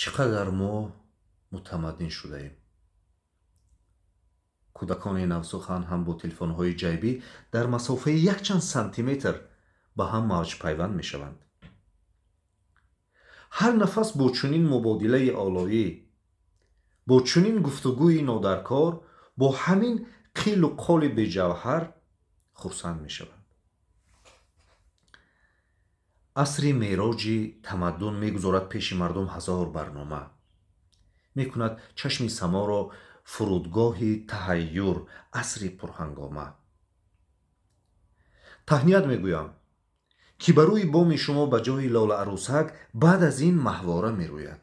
چقدر ما متمدن شده ایم. کودکان نوسخن هم با تلفن های جیبی در مسافه یک چند سانتیمتر به هم موج پیوند می شوند. هر نفس با چنین مبادله آلایی، با چنین گفتگوی نادرکار، با همین قیل و قال بی جوهر خرسند می شوند. عصر معراج تمدن می گذارد پیش مردم هزار برنامه. می کند چشم سما را فرودگاه تحیر، عصر پرهنگامه. تهنیت می گویم که بروی بام شما به جای لال عروسک بعد از این ماهواره می روید.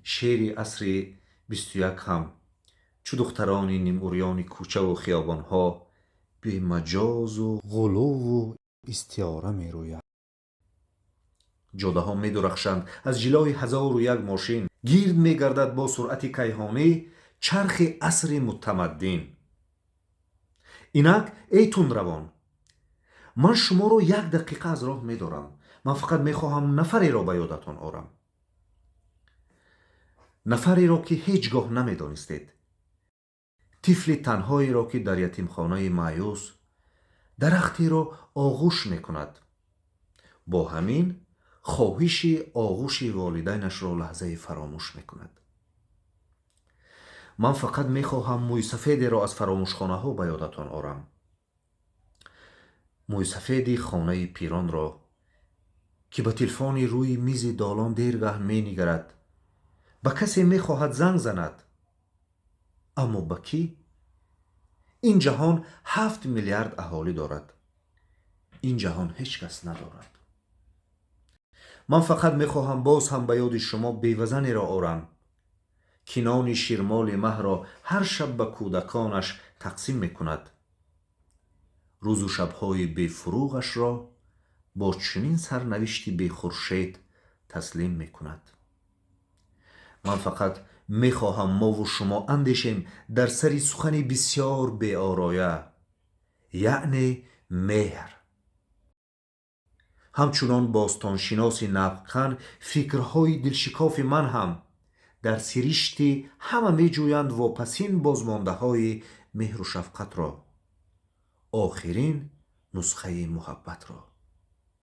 شعر عصر 21 هم چو دختران نیمعریان کوچه و خیابان ها به مجاز و غلو و استعاره می روید. جاده ها می درخشند از جلوی 1001 ماشین. گیرد می گردد با سرعت کیهانی چرخ عصر متمدن. اینک ای تندروان، من شما را 1 دقیقه از راه می دارم. من فقط می خواهم نفری را به یادتان آرم. نفری را که هیچگاه نمی دانستید. طفل تنهایی را که در یتیمخانه مایوس درختی را آغوش می کند. با همین خواهش آغوش والدینش را لحظه فراموش می کند. من فقط می خواهم موی سفیدی را از فراموشخانه ها به یادتان آرم. موی سفیدی خانه پیران را که به تلفن روی میز دالان دیرگه می نگرد. به کسی می خواهد زنگ زند. اما به کی؟ این جهان 7 میلیارد اهالی دارد. این جهان هیچ کس ندارد. من فقط می خواهم باز هم به یاد شما بیوزنی را آرم که نان شیرمال مه را هر شب به کودکانش تقسیم می کند. روز و شبهای بی فروغش را با چنین سرنوشتی بی خورشید تسلیم می کند. من فقط می خواهم ما و شما اندیشیم در سری سخنی بسیار بی آرایه، یعنی مهر. همچنان باستانشناس نقدخان فکرهای دلشکاف من هم در سرشتی همه می جویند واپسین بازمانده های مهر و شفقت را، آخرین نسخه محبت را.